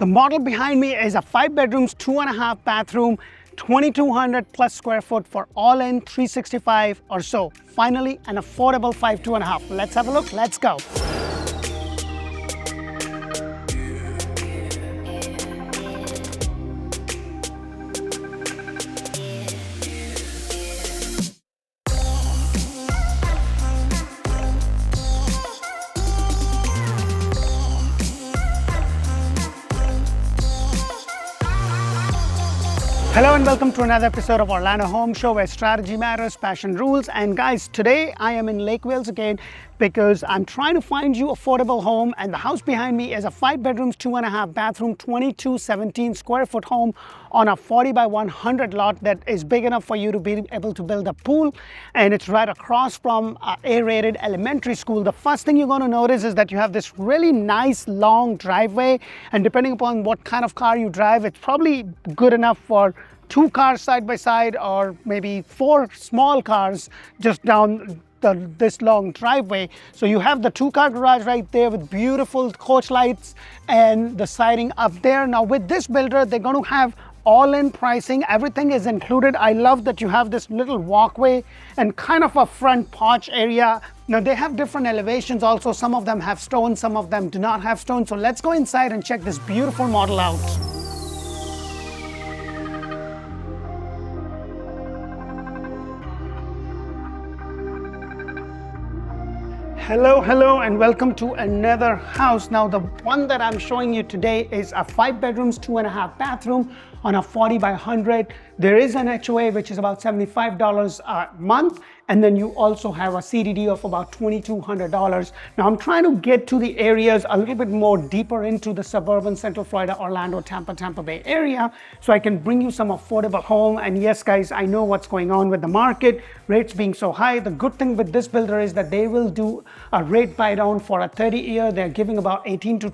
The model behind me is a 5 bedrooms, 2.5 bathroom, 2,200 plus square foot for all in 365 or so. Finally, an affordable 5, 2.5. Let's have a look. Let's go. Hello and welcome to another episode of Orlando Home Show, where strategy matters, passion rules. And guys, today I am in Lake Wales again because I'm trying to find you affordable home, and the house behind me is a 5 bedrooms, 2.5 bathroom, 2217 square foot home on a 40 by 100 lot that is big enough for you to be able to build a pool, and it's right across from A-rated elementary school. The first thing you're going to notice is that you have this really nice long driveway, and depending upon what kind of car you drive, it's probably good enough for 2 cars side by side, or maybe 4 small cars just down this long driveway. So you have the 2-car garage right there with beautiful coach lights and the siding up there. Now with this builder, they're going to have all-in pricing. Everything is included. I love that you have this little walkway and kind of a front porch area. Now they have different elevations also. Some of them have stone, some of them do not have stone. So let's go inside and check this beautiful model out. Hello and welcome to another house. Now the one that I'm showing you today is a 5 bedrooms, 2.5 bathroom on a 40 by 100. There is an HOA which is about $75 a month, and then you also have a CDD of about $2,200. Now I'm trying to get to the areas a little bit more deeper into the suburban Central Florida, Orlando, Tampa Bay area, so I can bring you some affordable home. And yes guys, I know what's going on with the market, rates being so high. The good thing with this builder is that they will do a rate buy down for a 30-year. They're giving about $10 to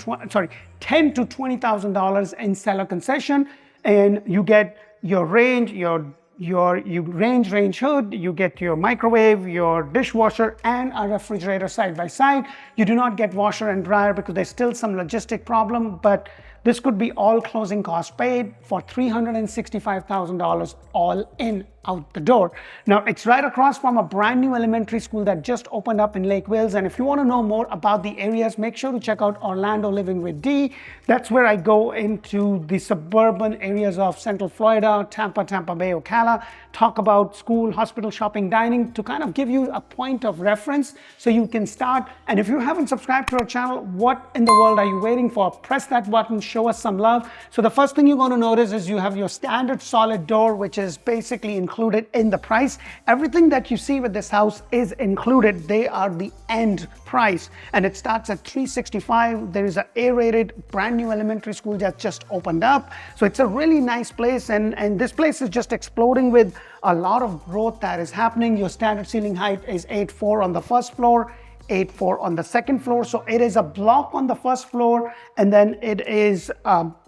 $20,000 in seller concession, and you get your range, range hood, you get your microwave, your dishwasher, and a refrigerator side by side. You do not get washer and dryer because there's still some logistic problem, but this could be all closing costs paid for $365,000 all in out the door. Now it's right across from a brand new elementary school that just opened up in Lake Wales. And if you want to know more about the areas, make sure to check out Orlando Living with D. That's where I go into the suburban areas of Central Florida, Tampa Bay, Ocala, talk about school, hospital, shopping, dining, to kind of give you a point of reference so you can start. And if you haven't subscribed to our channel, what in the world are you waiting for? Press that button, show us some love. So the first thing you're going to notice is you have your standard solid door, which is basically included in the price. Everything that you see with this house is included. They are the end price, and it starts at $365. There is an A-rated brand new elementary school that just opened up, so it's a really nice place, and this place is just exploding with a lot of growth that is happening. Your standard ceiling height is 8'4" on the first floor, 8'4" on the second floor. So it is a block on the first floor, and then it is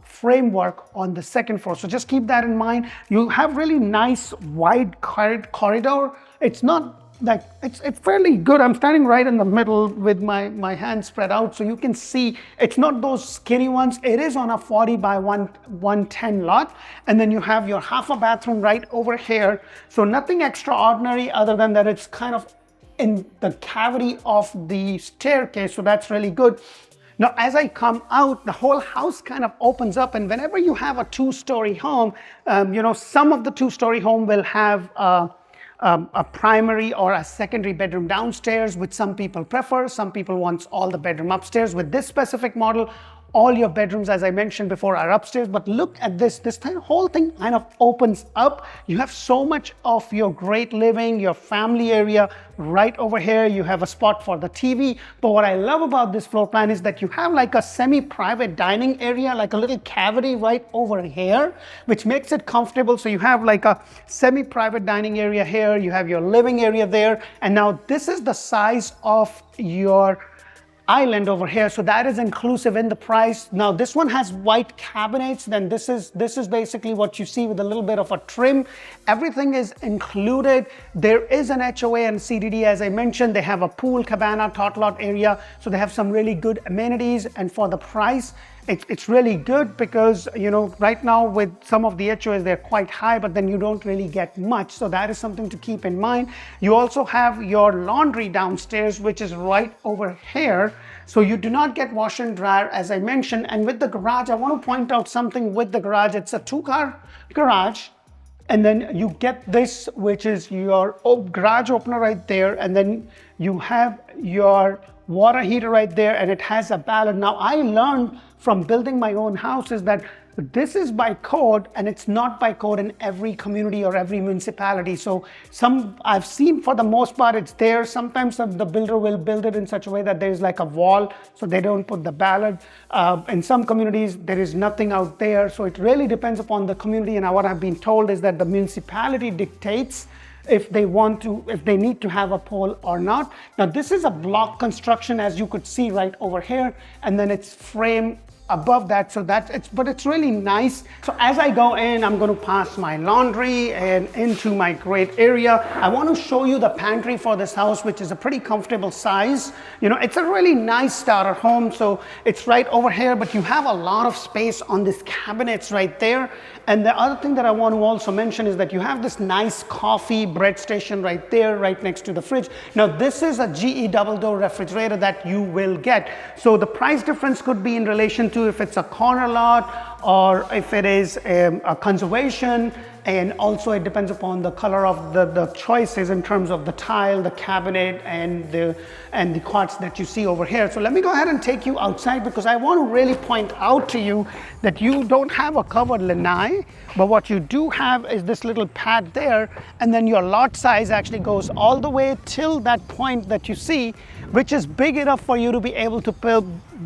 framework on the second floor. So just keep that in mind. You have really nice wide corridor. It's not like, it's fairly good. I'm standing right in the middle with my hands spread out, so you can see it's not those skinny ones. It is on a 40 by 110 lot, and then you have your half a bathroom right over here. So nothing extraordinary other than that it's kind of in the cavity of the staircase, so that's really good. Now, as I come out, the whole house kind of opens up, and whenever you have a 2-story home, some of the 2-story home will have a primary or a secondary bedroom downstairs, which some people prefer. Some people want all the bedroom upstairs. With this specific model, all your bedrooms, as I mentioned before, are upstairs. But look at this whole thing kind of opens up. You have so much of your great living, your family area right over here. You have a spot for the TV. But what I love about this floor plan is that you have like a semi-private dining area, like a little cavity right over here, which makes it comfortable. So you have like a semi-private dining area here. You have your living area there. And now this is the size of your island over here, so that is inclusive in the price. Now this one has white cabinets, then this is basically what you see with a little bit of a trim. Everything is included. There is an HOA and CDD, as I mentioned. They have a pool, cabana, tot lot area, so they have some really good amenities, and for the price, it's really good because, right now with some of the HOAs, they're quite high, but then you don't really get much. So that is something to keep in mind. You also have your laundry downstairs, which is right over here. So you do not get washer and dryer, as I mentioned. And with the garage, I want to point out something with the garage. It's a 2-car garage. And then you get this, which is your garage opener right there. And then you have your water heater right there, and it has a ballot. Now, I learned from building my own house is that this is by code, and it's not by code in every community or every municipality. So I've seen for the most part it's there. Sometimes the builder will build it in such a way that there's like a wall, so they don't put the ballot. In some communities, there is nothing out there. So it really depends upon the community. And what I've been told is that the municipality dictates if they need to have a pole or not. Now, this is a block construction, as you could see right over here, and then it's frame above that, so but it's really nice. So as I go in, I'm going to pass my laundry and into my great area. I want to show you the pantry for this house, which is a pretty comfortable size. It's a really nice starter home. So it's right over here, but you have a lot of space on these cabinets right there. And the other thing that I want to also mention is that you have this nice coffee bread station right there, right next to the fridge. Now, this is a GE double door refrigerator that you will get. So the price difference could be in relation to if it's a corner lot or if it is a conservation. And also it depends upon the color of the choices in terms of the tile, the cabinet, and the quartz that you see over here. So let me go ahead and take you outside, because I want to really point out to you that you don't have a covered lanai, but what you do have is this little pad there, and then your lot size actually goes all the way till that point that you see, which is big enough for you to be able to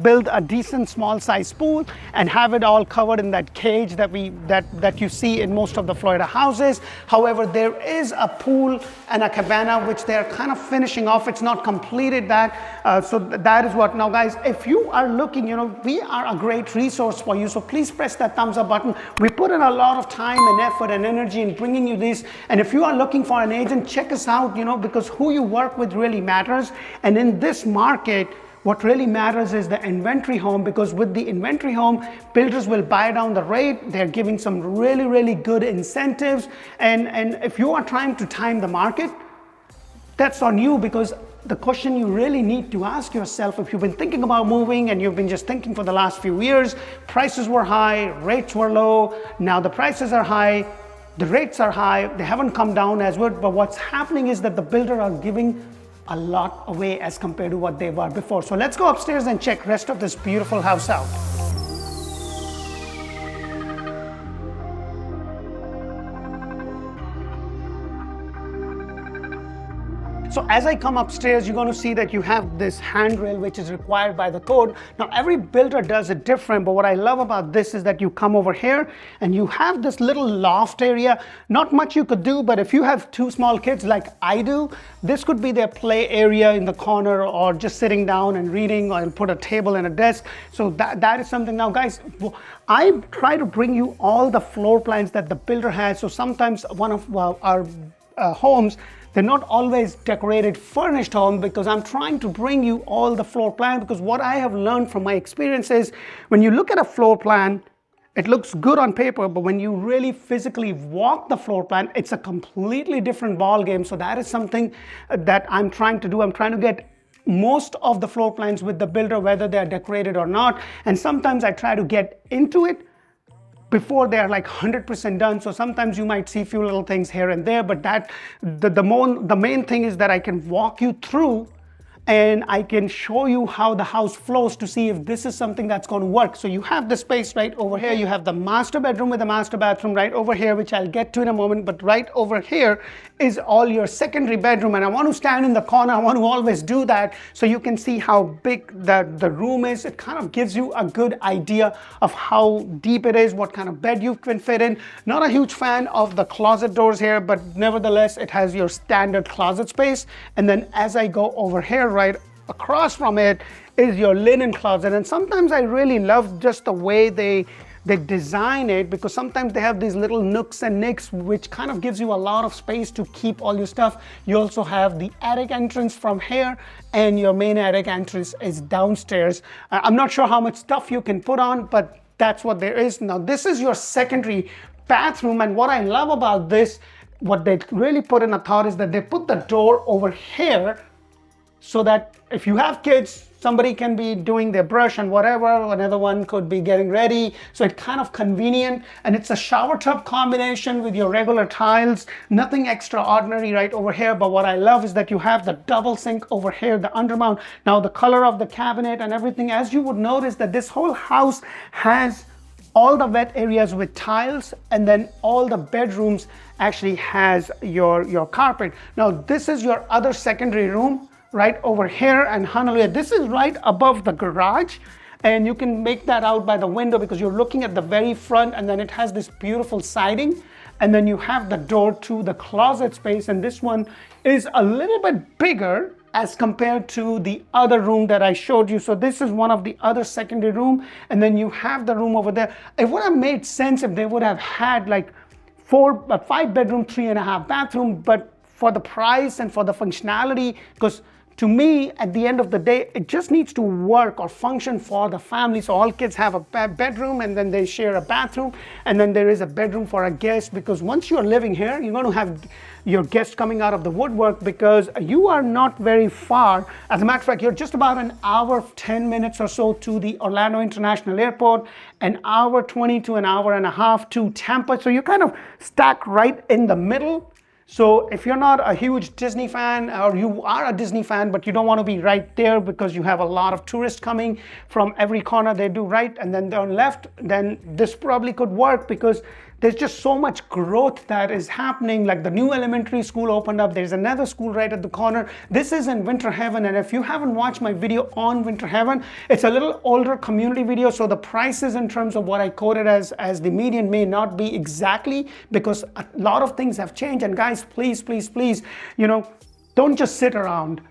build a decent small size pool and have it all covered in that cage that you see in most of the Florida houses. However, there is a pool and a cabana which they're kind of finishing off. It's not completed that. So that is what. Now, guys, if you are looking, we are a great resource for you. So please press that thumbs up button. We put in a lot of time and effort and energy in bringing you this. And if you are looking for an agent, check us out, because who you work with really matters. And in this market, what really matters is the inventory home, because with the inventory home, builders will buy down the rate. They're giving some really, really good incentives. And if you are trying to time the market, that's on you, because the question you really need to ask yourself, if you've been thinking about moving and you've been just thinking for the last few years, prices were high, rates were low, now the prices are high, the rates are high, they haven't come down as well, but what's happening is that the builder are giving a lot away as compared to what they were before. So let's go upstairs and check rest of this beautiful house out. So as I come upstairs, you're going to see that you have this handrail which is required by the code. Now, every builder does it different, but what I love about this is that you come over here and you have this little loft area. Not much you could do, but if you have 2 small kids like I do, this could be their play area in the corner, or just sitting down and reading, or put a table and a desk. So that is something. Now, guys, I try to bring you all the floor plans that the builder has. So sometimes one of our homes, they're not always decorated, furnished home, because I'm trying to bring you all the floor plan, because what I have learned from my experience is when you look at a floor plan, it looks good on paper, but when you really physically walk the floor plan, it's a completely different ball game. So that is something that I'm trying to do. I'm trying to get most of the floor plans with the builder, whether they're decorated or not. And sometimes I try to get into it before they're like 100% done. So sometimes you might see a few little things here and there, but the main thing is that I can walk you through and I can show you how the house flows to see if this is something that's going to work. So you have the space right over here. You have the master bedroom with the master bathroom right over here, which I'll get to in a moment. But right over here is all your secondary bedroom. And I want to stand in the corner. I want to always do that so you can see how big the room is. It kind of gives you a good idea of how deep it is, what kind of bed you can fit in. Not a huge fan of the closet doors here, but nevertheless, it has your standard closet space. And then as I go over here, right across from it is your linen closet. And sometimes I really love just the way they they design it, because sometimes they have these little nooks and nicks which kind of gives you a lot of space to keep all your stuff. You also have the attic entrance from here, and your main attic entrance is downstairs. I'm not sure how much stuff you can put on, but that's what there is. Now this is your secondary bathroom, and what I love about this, what they really put in a thought, is that they put the door over here so that if you have kids, somebody can be doing their brush and whatever, another one could be getting ready. So it's kind of convenient, and it's a shower tub combination with your regular tiles, nothing extraordinary right over here. But what I love is that you have the double sink over here, the undermount. Now the color of the cabinet and everything, as you would notice, that this whole house has all the wet areas with tiles, and then all the bedrooms actually has your carpet. Now this is your other secondary room right over here, and hallelujah, this is right above the garage, and you can make that out by the window because you're looking at the very front, and then it has this beautiful siding, and then you have the door to the closet space, and this one is a little bit bigger as compared to the other room that I showed you. So this is one of the other secondary room, and then you have the room over there. It would have made sense if they would have had like 5 bedroom, 3.5 bathroom, but for the price and for the functionality, because to me, at the end of the day, it just needs to work or function for the family. So all kids have a bedroom, and then they share a bathroom, and then there is a bedroom for a guest, because once you're living here, you're going to have your guests coming out of the woodwork, because you are not very far. As a matter of fact, you're just about an hour, 10 minutes or so to the Orlando International Airport, an hour 20 to an hour and a half to Tampa. So you're kind of stacked right in the middle. So if you're not a huge Disney fan, or you are a Disney fan, but you don't want to be right there because you have a lot of tourists coming from every corner, they do right, and then on left, then this probably could work, because there's just so much growth that is happening. Like the new elementary school opened up. There's another school right at the corner. This is in Winter Haven, and if you haven't watched my video on Winter Haven, it's a little older community video, so the prices in terms of what I quoted as the median may not be exactly, because a lot of things have changed. And guys, please, please, please, don't just sit around.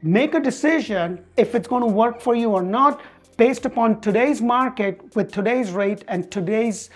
Make a decision if it's going to work for you or not, based upon today's market, with today's rate and today's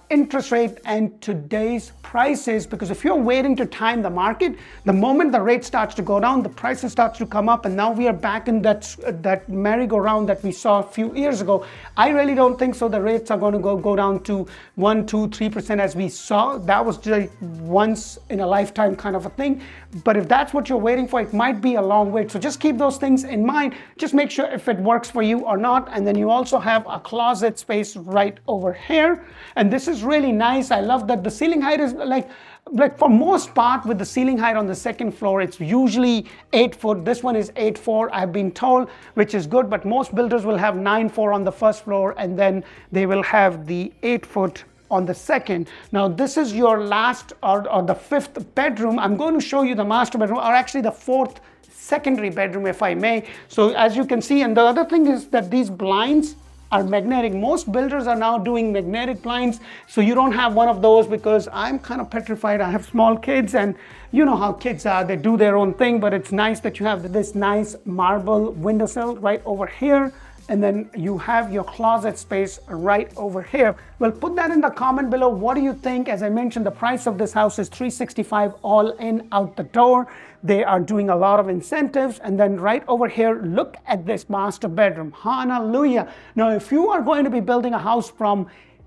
interest rate and today's prices. Because if you're waiting to time the market, the moment the rate starts to go down, the prices starts to come up, and now we are back in that merry-go-round that we saw a few years ago. I really don't think so. The rates are going to go down to 1%, 2%, 3% as we saw. That was just once in a lifetime kind of a thing. But if that's what you're waiting for, it might be a long wait. So just keep those things in mind. Just make sure if it works for you or not. And then you also have a closet space right over here. And this is really nice. I love that the ceiling height is like for most part, with the ceiling height on the second floor, it's usually 8 foot. This one is 8'4", I've been told, which is good. But most builders will have 9'4" on the first floor, and then they will have the 8 foot on the second. Now this is your last or the 5th bedroom. I'm going to show you the master bedroom, or actually the 4th secondary bedroom, if I may. So as you can see, and the other thing is that these blinds are magnetic. Most builders are now doing magnetic blinds, so you don't have one of those, because I'm kind of petrified. I have small kids, and you know how kids are, they do their own thing. But it's nice that you have this nice marble windowsill right over here, and then you have your closet space right over here. Well, put that in the comment below. What do you think? As I mentioned, the price of this house is $365 all in, out the door. They are doing a lot of incentives. And then right over here, look at this master bedroom. Hallelujah. Now, if you are going to be building a house from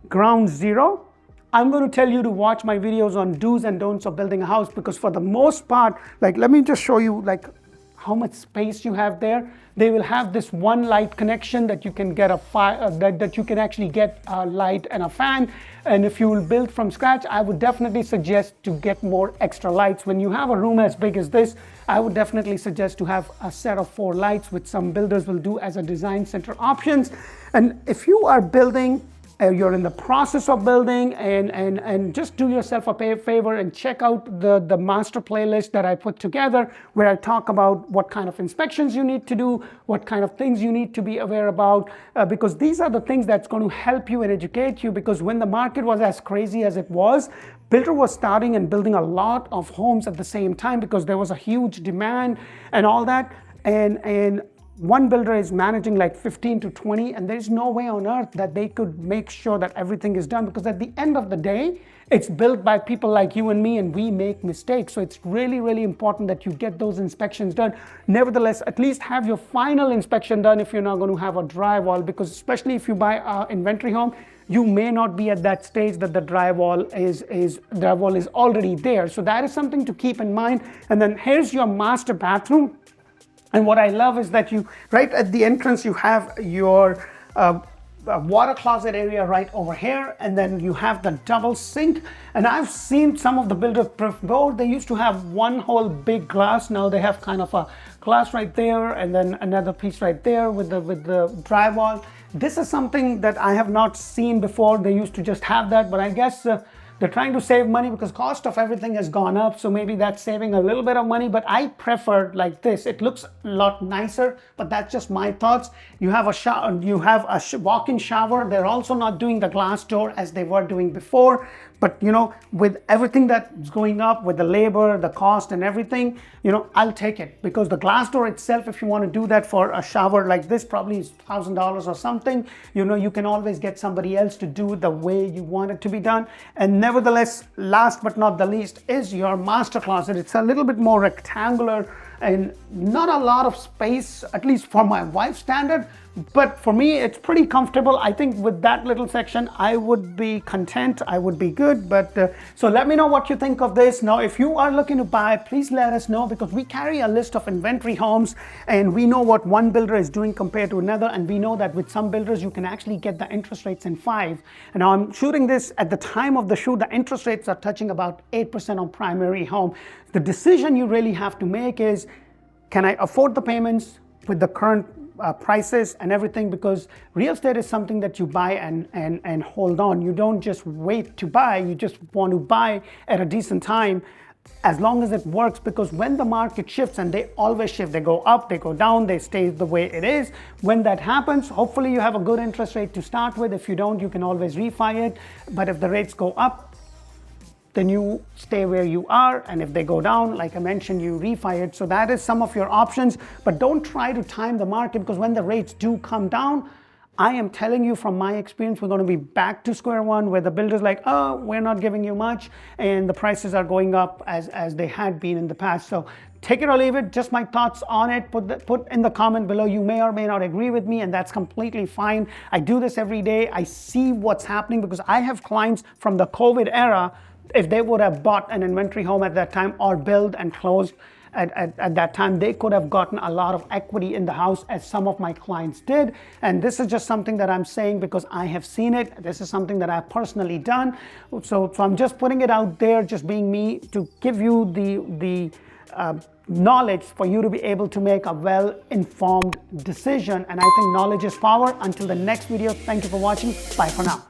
ground zero, I'm going to tell you to watch my videos on do's and don'ts of building a house, because for the most part, like, let me just show you like how much space you have there. They will have this one light connection that you can get that you can actually get a light and a fan. And if you will build from scratch, I would definitely suggest to get more extra lights. When you have a room as big as this, I would definitely suggest to have a set of 4 lights, which some builders will do as a design center options. And if you are building, you're in the process of building, and just do yourself a favor and check out the master playlist that I put together, where I talk about what kind of inspections you need to do, what kind of things you need to be aware about, because these are the things that's going to help you and educate you. Because when the market was as crazy as it was, builder was starting and building a lot of homes at the same time, because there was a huge demand and all that. And one builder is managing like 15 to 20, and there's no way on earth that they could make sure that everything is done, because at the end of the day, it's built by people like you and me, and we make mistakes. So it's really, really important that you get those inspections done. Nevertheless, at least have your final inspection done if you're not going to have a drywall, because especially if you buy an inventory home, you may not be at that stage that the drywall is already there. So that is something to keep in mind. And then here's your master bathroom. And what I love is that you, right at the entrance, you have your water closet area right over here, and then you have the double sink. And I've seen some of the builders before, they used to have one whole big glass. Now they have kind of a glass right there, and then another piece right there with the drywall. This is something that I have not seen before. They used to just have that, but I guess they're trying to save money because cost of everything has gone up. So maybe that's saving a little bit of money, but I prefer like this. It looks a lot nicer, but that's just my thoughts. You have a shower, you have a walk-in shower. They're also not doing the glass door as they were doing before. But you know, with everything that's going up, with the labor, the cost and everything, you know, I'll take it, because the glass door itself, if you want to do that for a shower like this, probably is $1,000 or something. You know, you can always get somebody else to do it the way you want it to be done. And nevertheless, last but not the least is your master closet. It's a little bit more rectangular and not a lot of space, at least for my wife's standard. But for me, it's pretty comfortable. I think with that little section, I would be content. I would be good. But so let me know what you think of this. Now, if you are looking to buy, please let us know, because we carry a list of inventory homes and we know what one builder is doing compared to another. And we know that with some builders, you can actually get the interest rates in 5. And now I'm shooting this at the time of the shoot. The interest rates are touching about 8% on primary home. The decision you really have to make is, can I afford the payments with the current prices and everything? Because real estate is something that you buy and hold on. You don't just wait to buy. You just want to buy at a decent time, as long as it works, because when the market shifts, and they always shift, they go up, they go down, they stay the way it is. When that happens, hopefully you have a good interest rate to start with. If you don't, you can always refi it. But if the rates go up, then you stay where you are, and if they go down, like I mentioned, you refi it. So that is some of your options, but don't try to time the market, because when the rates do come down, I am telling you from my experience, we're going to be back to square one, where the builder's like, oh, we're not giving you much, and the prices are going up as they had been in the past. So take it or leave it, just my thoughts on it. Put in the comment below. You may or may not agree with me, and that's completely fine. I do this every day. I see what's happening, because I have clients from the COVID era. If they would have bought an inventory home at that time, or built and closed at that time, they could have gotten a lot of equity in the house, as some of my clients did. And this is just something that I'm saying because I have seen it. This is something that I've personally done. So I'm just putting it out there, just being me, to give you the knowledge for you to be able to make a well-informed decision. And I think knowledge is power. Until the next video, thank you for watching. Bye for now.